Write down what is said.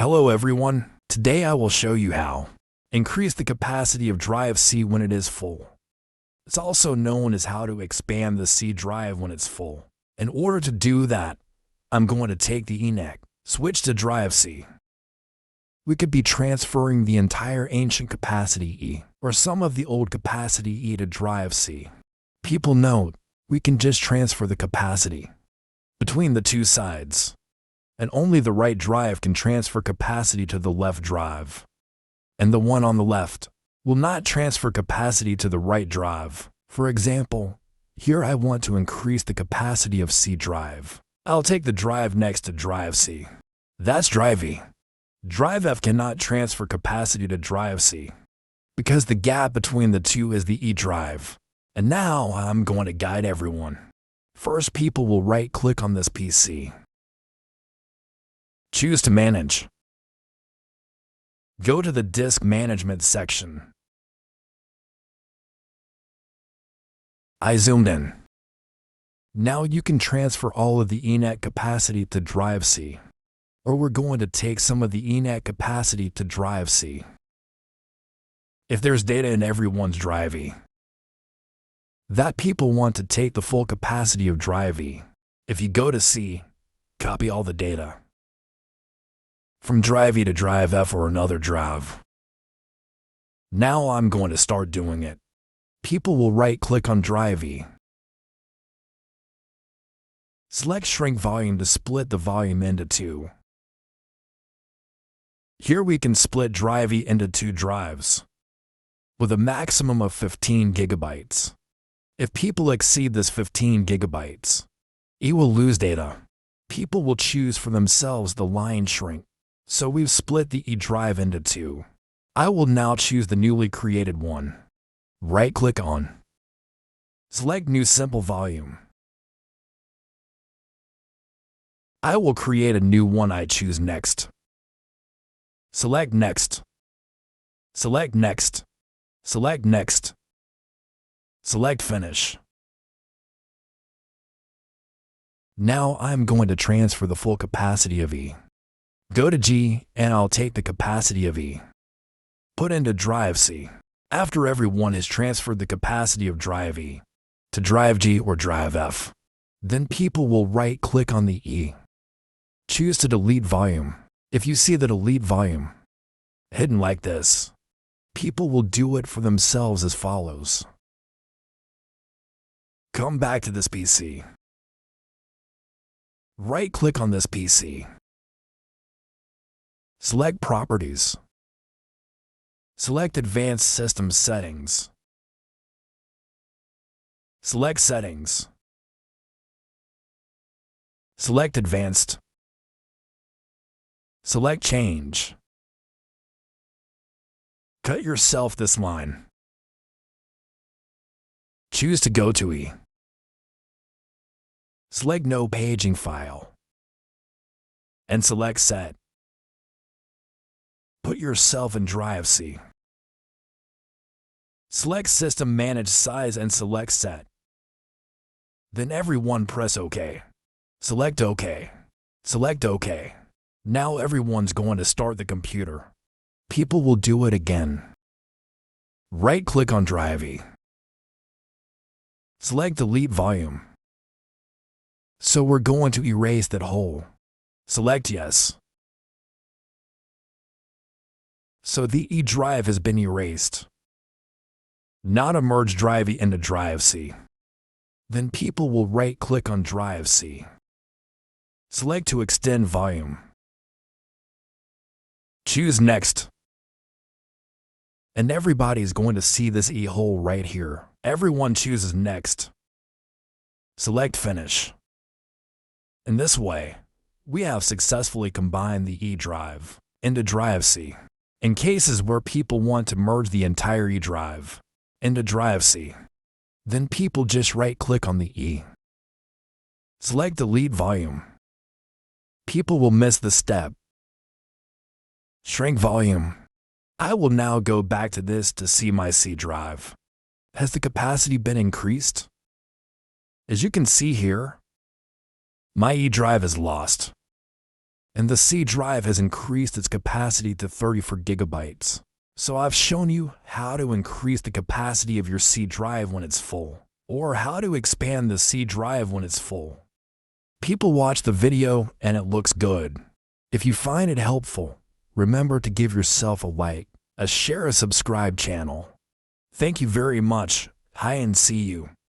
Hello everyone, today I will show you how increase the capacity of drive C when it is full. It's also known as how to expand the C drive when it's full. In order to do that, I'm going to take the E neck, switch to drive C. We could be transferring the entire ancient capacity E, or some of the old capacity E to drive C. People note, we can just transfer the capacity between the two sides, and only the right drive can transfer capacity to the left drive, and the one on the left will not transfer capacity to the right drive. For example, here I want to increase the capacity of C drive. I'll take the drive next to drive C. That's drive E. Drive F cannot transfer capacity to drive C because the gap between the two is the E drive. And now I'm going to guide everyone. First, people will right-click on this PC. Choose to manage. Go to the disk management section. I zoomed in. Now you can transfer all of the ENET capacity to drive C, or we're going to take some of the ENET capacity to drive C. If there's data in everyone's drive E, that people want to take the full capacity of drive E. If you go to C, copy all the data from drive E to drive F or another drive. Now I'm going to start doing it. People will right-click on drive E. Select shrink volume to split the volume into two. Here we can split drive E into two drives with a maximum of 15 gigabytes. If people exceed this 15 gigabytes, E will lose data. People will choose for themselves the line shrink. So we've split the E drive into two. I will now choose the newly created one. Right-click on. Select New Simple Volume. I will create a new one. I choose Next. Select Next. Select Next. Select Next. Select Finish. Now I'm going to transfer the full capacity of E. Go to G, and I'll take the capacity of E. Put into drive C. After everyone has transferred the capacity of drive E to drive G or drive F, then people will right-click on the E. Choose to delete volume. If you see the delete volume hidden like this, people will do it for themselves as follows. Come back to this PC. Right-click on this PC. Select Properties. Select Advanced System Settings. Select Settings. Select Advanced. Select Change. Cut yourself this line. Choose to go to E. Select No Paging File. And select Set. Put yourself in drive C. Select System Manage Size and select Set. Then everyone press OK. Select OK. Select OK. Now everyone's going to start the computer. People will do it again. Right-click on drive E. Select Delete Volume. So we're going to erase that whole. Select Yes. So the E drive has been erased. Now to merge drive E into drive C. Then people will right-click on drive C. Select to extend volume. Choose Next. And everybody's going to see this E hole right here. Everyone chooses Next. Select Finish. In this way, we have successfully combined the E drive into drive C. In cases where people want to merge the entire E drive into drive C, then people just right-click on the E. Select Delete Volume. People will miss the step. Shrink volume. I will now go back to this to see my C drive. Has the capacity been increased? As you can see here, my E drive is lost. and the C drive has increased its capacity to 34 gigabytes. So I've shown you how to increase the capacity of your C drive when it's full, or how to expand the C drive when it's full. People watch the video and it looks good. If you find it helpful, remember to give yourself a like, a share, a subscribe channel. Thank you very much. Hi and see you.